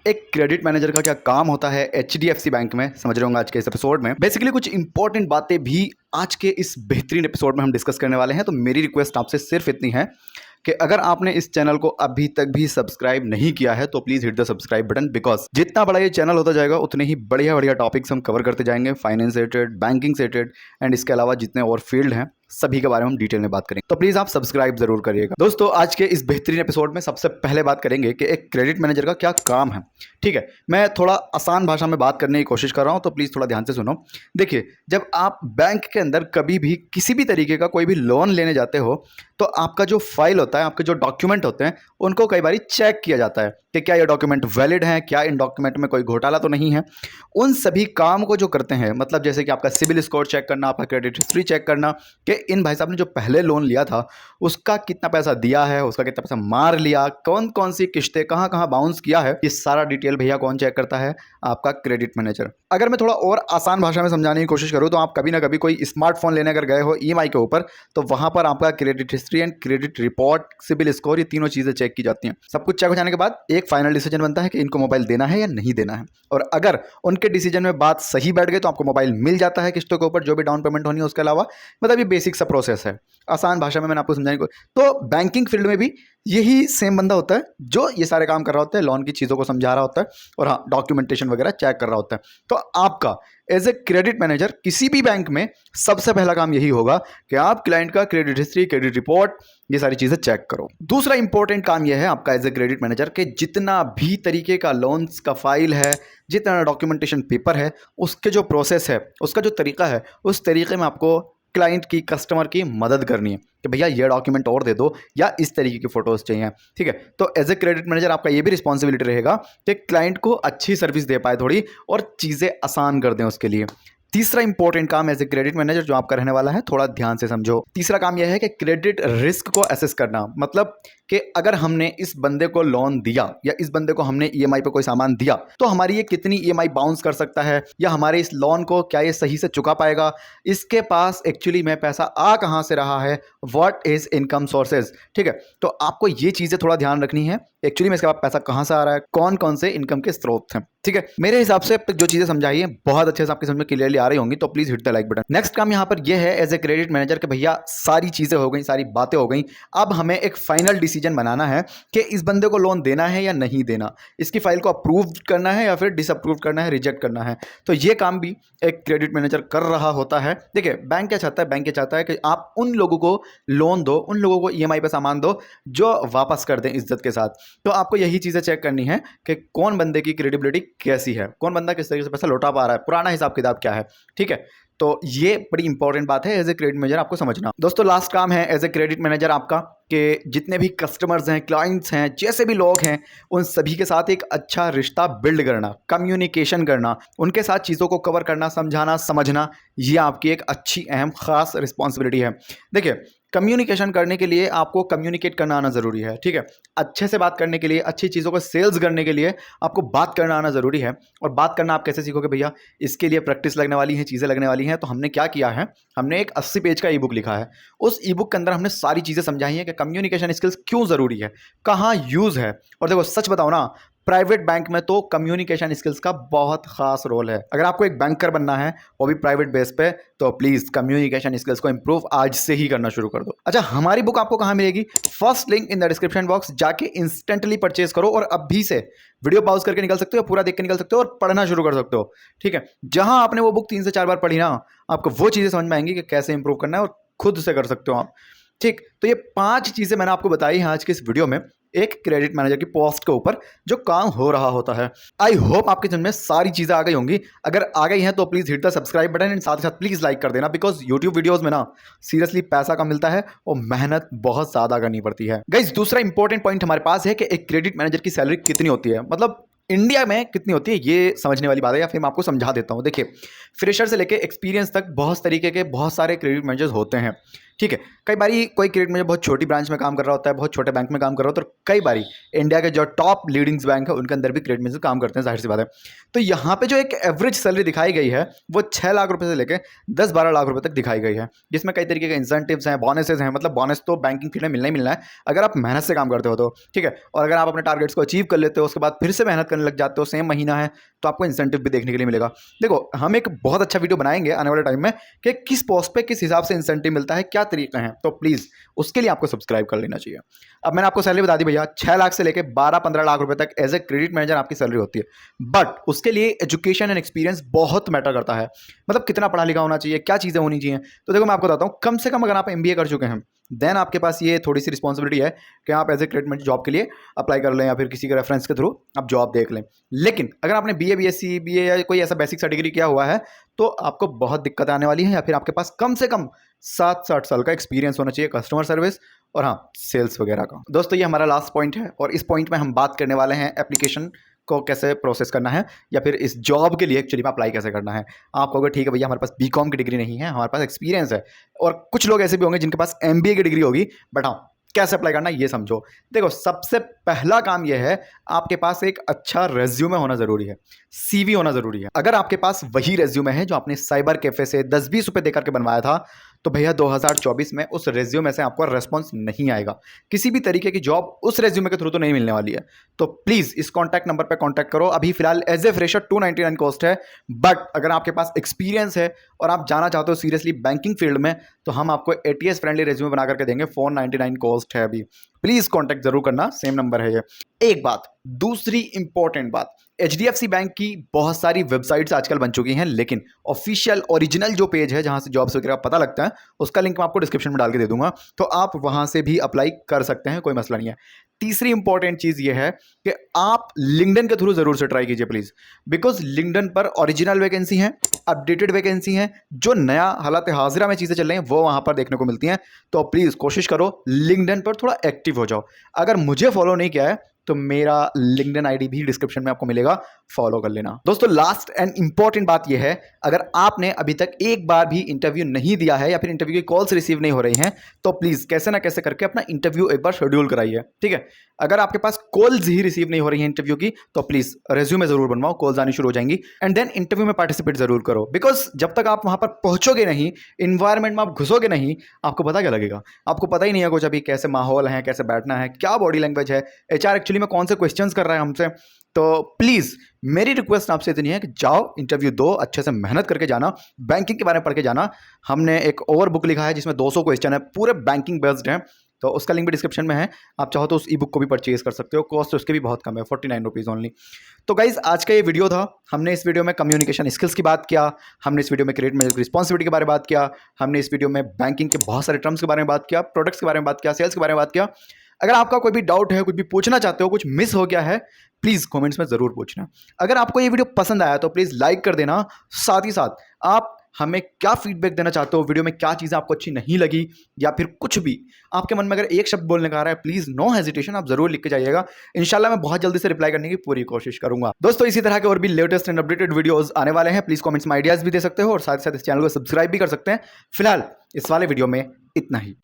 एक credit manager का क्या काम होता है एचडीएफसी बैंक में, समझ रहे होंगे आज के इस एपिसोड में। बेसिकली कुछ इंपॉर्टेंट बातें भी आज के इस बेहतरीन एपिसोड में हम डिस्कस करने वाले हैं। तो मेरी रिक्वेस्ट आपसे सिर्फ इतनी है कि अगर आपने इस चैनल को अभी तक भी सब्सक्राइब नहीं किया है तो please hit the subscribe button, because जितना बड़ा ये चैनल होता जाएगा उतने ही बढ़िया बढ़िया टॉपिक्स हम कवर करते जाएंगे, फाइनेंस रिलेटेड, बैंकिंग से रिलेटेड एंड इसके अलावा जितने और फील्ड हैं सभी के बारे में हम डिटेल में बात करेंगे। तो प्लीज आप सब्सक्राइब जरूर करिएगा। दोस्तों, आज के इस बेहतरीन एपिसोड में सबसे पहले बात करेंगे कि एक क्रेडिट मैनेजर का क्या काम है। ठीक है, मैं थोड़ा आसान भाषा में बात करने की कोशिश कर रहा हूं, तो प्लीज थोड़ा ध्यान से सुनो। देखिए, जब आप बैंक के अंदर कभी भी किसी भी तरीके का कोई भी लोन लेने जाते हो तो आपका जो फाइल होता है, आपके जो डॉक्यूमेंट होते हैं, उनको कई बार चेक किया जाता है कि क्या ये डॉक्यूमेंट वैलिड है, क्या इन डॉक्यूमेंट में कोई घोटाला तो नहीं है। उन सभी काम को जो करते हैं, मतलब जैसे कि आपका सिविल स्कोर चेक करना, आपका क्रेडिट हिस्ट्री चेक करना कि इन भाई साहब ने जो पहले लोन लिया था उसका कितना पैसा दिया है, उसका कितना पैसा मार लिया, कौन कौन सी किस्तें कहाँ कहाँ बाउंस किया है, ये सारा डिटेल भैया कौन चेक करता है? आपका क्रेडिट मैनेजर। अगर मैं थोड़ा और आसान भाषा में समझाने की कोशिश करूँ तो आप कभी ना कभी कोई स्मार्टफोन लेने अगर गए हो ईएमआई के ऊपर, तो वहां पर आपका credit history and credit report, CIBIL score, ये तीनों चीजें चेक की जाती हैं। सब कुछ चेक हो जाने के बाद एक फाइनल डिसीजन बनता है कि इनको मोबाइल देना है या नहीं देना है। और अगर उनके डिसीजन में बात सही बैठ गई तो आपको मोबाइल मिल जाता है किस्तों के ऊपर, जो भी डाउन पेमेंट होनी है उसके अलावा। मतलब ये बेसिक सा प्रोसेस है, आसान भाषा में मैंने आपको समझाने को। तो बैंकिंग फील्ड में भी यही सेम बंदा होता है जो ये सारे काम कर रहा होता है, लोन की चीज़ों को समझा रहा होता है और हाँ, डॉक्यूमेंटेशन वगैरह चेक कर रहा होता है। तो आपका एज ए क्रेडिट मैनेजर किसी भी बैंक में सबसे पहला काम यही होगा कि आप क्लाइंट का क्रेडिट हिस्ट्री, क्रेडिट रिपोर्ट, ये सारी चीज़ें चेक करो। दूसरा इंपॉर्टेंट काम यह है आपका एज ए क्रेडिट मैनेजर के जितना भी तरीके का लोन्स का फाइल है, जितना डॉक्यूमेंटेशन पेपर है, उसके जो प्रोसेस है, उसका जो तरीका है, उस तरीके में आपको क्लाइंट की, कस्टमर की मदद करनी है कि भैया ये डॉक्यूमेंट और दे दो या इस तरीके की फोटोज चाहिए। ठीक है, तो एज ए क्रेडिट मैनेजर आपका ये भी रिस्पॉन्सिबिलिटी रहेगा कि क्लाइंट को अच्छी सर्विस दे पाए थोड़ी, और चीज़ें आसान कर दें उसके लिए। तीसरा इंपॉर्टेंट काम एज ए क्रेडिट मैनेजर जो आपका रहने वाला है, थोड़ा ध्यान से समझो। तीसरा काम यह है कि क्रेडिट रिस्क को असेस करना। मतलब कि अगर हमने इस बंदे को लोन दिया या इस बंदे को हमने ईएमआई पे कोई सामान दिया तो हमारी ये कितनी ईएमआई बाउंस कर सकता है, या हमारे इस लोन को क्या ये सही से चुका पाएगा, इसके पास एक्चुअली में पैसा आ कहाँ से रहा है, व्हाट इज इनकम सोर्सेज। ठीक है, तो आपको ये चीज़ें थोड़ा ध्यान रखनी है, एक्चुअली में इसके पास पैसा कहाँ से आ रहा है, कौन कौन से इनकम के स्रोत हैं। ठीक है, मेरे हिसाब से अब तक जो चीज़ें समझाई है बहुत अच्छे से आपकी समझ में क्लियरली आ रही होंगी, तो please hit the like button. Next काम यहाँ पर यह है एज ए क्रेडिट मैनेजर कि भैया सारी चीज़ें हो गई, सारी बातें हो गई, अब हमें एक फाइनल डिसीजन बनाना है कि इस बंदे को लोन देना है या नहीं देना, इसकी फाइल को अप्रूव करना है या फिर डिसअप्रूव करना है, रिजेक्ट करना है। तो ये काम भी एक क्रेडिट मैनेजर कर रहा होता है। देखिए, बैंक क्या चाहता है? बैंक क्या चाहता है कि आप उन लोगों को लोन दो, उन लोगों को ईएमआई पे सामान दो जो वापस कर दें इज्जत के साथ। तो आपको यही चीज़ें चेक करनी है कि कौन बंदे की क्रेडिबिलिटी कैसी है, कौन बंदा किस तरीके से पैसा लौटा पा रहा है, पुराना हिसाब किताब क्या है। ठीक है, तो ये बड़ी इंपॉर्टेंट बात है एज ए क्रेडिट मैनेजर आपको समझना। दोस्तों, लास्ट काम है एज ए क्रेडिट मैनेजर आपका कि जितने भी कस्टमर्स हैं, क्लाइंट्स हैं, जैसे भी लोग हैं, उन सभी के साथ एक अच्छा रिश्ता बिल्ड करना, कम्युनिकेशन करना, उनके साथ चीज़ों को कवर करना, समझाना, समझना, ये आपकी एक अच्छी अहम खास रिस्पॉन्सिबिलिटी है। देखिए, कम्युनिकेशन करने के लिए आपको कम्युनिकेट करना आना ज़रूरी है। ठीक है, अच्छे से बात करने के लिए, अच्छी चीज़ों को सेल्स करने के लिए आपको बात करना आना ज़रूरी है। और बात करना आप कैसे सीखोगे भैया? इसके लिए प्रैक्टिस लगने वाली है, चीज़ें लगने वाली हैं। तो हमने क्या किया है, हमने एक 80 पेज का ई बुक लिखा है। उस ई बुक के अंदर हमने सारी चीज़ें समझाई हैं कि कम्युनिकेशन स्किल्स क्यों ज़रूरी है, कहाँ यूज़ है। और देखो, सच बताओ ना, प्राइवेट बैंक में तो कम्युनिकेशन स्किल्स का बहुत खास रोल है। अगर आपको एक बैंकर बनना है, वो भी प्राइवेट बेस पे, तो प्लीज कम्युनिकेशन स्किल्स को इंप्रूव आज से ही करना शुरू कर दो। अच्छा, हमारी बुक आपको कहां मिलेगी? First link in the description box, जाके इंस्टेंटली परचेज करो और अभी से वीडियो पॉज करके निकल सकते हो, पूरा देख के निकल सकते हो और पढ़ना शुरू कर सकते हो। ठीक है, जहां आपने वो बुक 3 से 4 बार पढ़ी ना, आपको वो चीजें समझ में आएंगी कि कैसे इंप्रूव करना है और खुद से कर सकते हो आप। ठीक, तो ये 5 चीजें मैंने आपको बताई हैं आज के इस वीडियो में, एक क्रेडिट मैनेजर की पोस्ट के ऊपर जो काम हो रहा होता है। आई होप आपके समझ में सारी चीजें आ गई होंगी। अगर आ गई हैं तो please hit the subscribe button and साथ ही साथ प्लीज लाइक कर देना, बिकॉज यूट्यूब वीडियोस में ना सीरियसली पैसा कम मिलता है और मेहनत बहुत ज्यादा करनी पड़ती है। गाइस, दूसरा इंपॉर्टेंट पॉइंट हमारे पास है कि एक क्रेडिट मैनेजर की सैलरी कितनी होती है, मतलब इंडिया में कितनी होती है, ये समझने वाली बात है, या फिर मैं आपको समझा देता हूं। देखिए, फ्रेशर से लेके एक्सपीरियंस तक बहुत तरीके के बहुत सारे क्रेडिट मैनेजर्स होते हैं। ठीक है। कई बारी कोई क्रेडिट मैनेजर बहुत छोटी ब्रांच में काम कर रहा होता है, बहुत छोटे बैंक में काम कर रहा होता है, और कई बारी इंडिया के जो टॉप लीडिंग्स बैंक है उनके अंदर भी क्रेडिट मैनेजर काम करते हैं, जाहिर सी बात है। तो यहाँ पे जो एक एवरेज सैलरी दिखाई गई है वो 6 लाख रुपए से लेकर 10-12 लाख रुपए तक दिखाई गई है, जिसमें कई तरीके के इंसेंटिव्स हैं, बोनसेस हैं। मतलब बोनस तो बैंकिंग फील्ड में मिलना ही मिलना है अगर आप मेहनत से काम करते हो तो, ठीक है। और अगर आप अपने टारगेट्स को अचीव कर लेते हो, उसके बाद फिर से मेहनत करने लग जाते हो, सेम महीना है, तो आपको इंसेंटिव भी देखने के लिए मिलेगा। देखो, हम एक बहुत अच्छा वीडियो बनाएंगे आने वाले टाइम में कि किस पोस्ट पे किस हिसाब से इंसेंटिव मिलता है, क्या तरीके हैं, तो प्लीज़ उसके लिए आपको सब्सक्राइब कर लेना चाहिए। अब मैंने आपको सैलरी बता दी भैया, 6 लाख से लेकर 12-15 लाख रुपए तक एज ए क्रेडिट मैनेजर आपकी सैलरी होती है। बट उसके लिए एजुकेशन एंड एक्सपीरियंस बहुत मैटर करता है। मतलब कितना पढ़ा लिखा होना चाहिए, क्या चीज़ें होनी चाहिए। तो देखो, मैं आपको बताता हूँ, कम से कम अगर आप MBA कर चुके हैं, देन आपके पास ये थोड़ी सी रिस्पॉन्सिबिलिटी है कि आप as a credit manager job के लिए अप्लाई कर लें, या फिर किसी के रेफरेंस के थ्रू आप जॉब देख लें। लेकिन अगर आपने BA BSc BA या कोई ऐसा बेसिक सा डिग्री किया हुआ है तो आपको बहुत दिक्कत आने वाली है, या फिर आपके पास कम से कम 7 से 8 साल का एक्सपीरियंस होना चाहिए कस्टमर सर्विस और हाँ, सेल्स वगैरह का। दोस्तों, ये हमारा लास्ट पॉइंट है, और इस पॉइंट में हम बात करने वाले हैं एप्लीकेशन को कैसे प्रोसेस करना है, या फिर इस जॉब के लिए एक्चुअली में अप्लाई कैसे करना है। आप कहोगे ठीक है भैया, हमारे पास BCom की डिग्री नहीं है, हमारे पास एक्सपीरियंस है, और कुछ लोग ऐसे भी होंगे जिनके पास MBA की डिग्री होगी, बट हाँ, कैसे अप्लाई करना है ये समझो। देखो, सबसे पहला काम यह है, आपके पास एक अच्छा रेज्यूमे होना जरूरी है, CV होना जरूरी है। अगर आपके पास वही रेज्यूमे है जो आपने साइबर कैफे से 10-20 रुपए देकर के बनवाया था, तो भैया 2024 में उस रेज्यूमे से आपको रेस्पॉन्स नहीं आएगा। किसी भी तरीके की जॉब उस रेज्यूमे के थ्रू तो नहीं मिलने वाली है। तो प्लीज़ इस कॉन्टैक्ट नंबर पर कॉन्टैक्ट करो। अभी फिलहाल एज ए फ्रेशर 299 कॉस्ट है, बट अगर आपके पास एक्सपीरियंस है और आप जाना चाहते हो सीरियसली बैंकिंग फील्ड में, तो हम आपको ATS फ्रेंडली रेज्यूमे बना करके देंगे। 499 कॉस्ट है अभी। प्लीज़ कॉन्टैक्ट जरूर करना, सेम नंबर है ये। एक बात, दूसरी इंपॉर्टेंट बात, HDFC बैंक की बहुत सारी वेबसाइट्स आजकल बन चुकी हैं, लेकिन ऑफिशियल ओरिजिनल जो पेज है जहां से जॉब्स वगैरह पता लगता है, उसका लिंक मैं आपको डिस्क्रिप्शन में डाल के दे दूंगा, तो आप वहां से भी अप्लाई कर सकते हैं, कोई मसला नहीं है। तीसरी इंपॉर्टेंट चीज ये है कि आप लिंक्डइन के थ्रू जरूर से ट्राई कीजिए प्लीज, बिकॉज लिंक्डइन पर ओरिजिनल वैकेंसी है, अपडेटेड वैकेंसी है, जो नया हालात हाजिरा में चीजें चल रही हैं वो वहां पर देखने को मिलती हैं। तो प्लीज कोशिश करो लिंक्डइन पर थोड़ा एक्टिव हो जाओ। अगर मुझे फॉलो नहीं किया है तो मेरा लिंक्डइन ID भी डिस्क्रिप्शन में आपको मिलेगा, फॉलो कर लेना। दोस्तों, लास्ट एंड इंपॉर्टेंट बात यह है, अगर आपने अभी तक एक बार भी इंटरव्यू नहीं दिया है या फिर इंटरव्यू की कॉल्स रिसीव नहीं हो रही हैं, तो प्लीज कैसे ना कैसे करके अपना इंटरव्यू एक बार शेड्यूल कराइए, ठीक है। अगर आपके पास कॉल्स ही रिसीव नहीं हो रही हैं इंटरव्यू की, तो प्लीज रेज्यूमे जरूर बनवाओ, कॉल्स आनी शुरू हो जाएंगी, एंड देन इंटरव्यू में पार्टिसिपेट जरूर करो। बिकॉज जब तक आप वहां पर पहुंचोगे नहीं, इन्वायरमेंट में आप घुसोगे नहीं, आपको पता क्या लगेगा। आपको पता ही नहीं है कुछ अभी, कैसे माहौल है, कैसे बैठना है, क्या बॉडी लैंग्वेज है, HR एक्चुअली में कौन से क्वेश्चंस कर रहा है हमसे। तो प्लीज मेरी रिक्वेस्ट आपसे इतनी है कि जाओ, इंटरव्यू दो, अच्छे से मेहनत करके जाना, बैंकिंग के बारे में पढ़ के जाना। हमने एक और बुक लिखा है जिसमें 200 क्वेश्चन है, पूरे बैंकिंग बेस्ड हैं, तो उसका लिंक भी डिस्क्रिप्शन में है। आप चाहो तो उस ई बुक को भी परचेज कर सकते हो, कॉस्ट उसके भी बहुत कम है, 49 रुपीज़ ओनली। तो गाइज, आज का ये वीडियो था। हमने इस वीडियो में कम्युनिकेशन स्किल्स की बात किया, हमने इस वीडियो में क्रेडिट मैनेजर की रिस्पॉन्सिबिलिटी के बारे में बात किया, हमने इस वीडियो में बैंकिंग के बहुत सारे टर्म्स के बारे में बात किया, प्रोडक्ट्स के बारे में बात किया, सेल्स के बारे में बात किया। अगर आपका कोई भी डाउट है, कुछ भी पूछना चाहते हो, कुछ मिस हो गया है, प्लीज़ कमेंट्स में ज़रूर पूछना। अगर आपको ये वीडियो पसंद आया तो प्लीज़ लाइक कर देना। साथ ही साथ आप हमें क्या फीडबैक देना चाहते हो, वीडियो में क्या चीज़ें आपको अच्छी नहीं लगी, या फिर कुछ भी आपके मन में अगर एक शब्द बोलने का आ रहा है, प्लीज़ नो हेजिटेशन, आप ज़रूर लिख के जाइएगा। इंशाल्लाह मैं बहुत जल्दी से रिप्लाई करने की पूरी कोशिश करूंगा। दोस्तों, इसी तरह के और भी लेटेस्ट एंड अपडेटेड वीडियोस आने वाले हैं। प्लीज़ कमेंट्स में आइडियाज़ भी दे सकते हो, और साथ ही साथ इस चैनल को सब्सक्राइब भी कर सकते हैं। फिलहाल इस वाले वीडियो में इतना ही।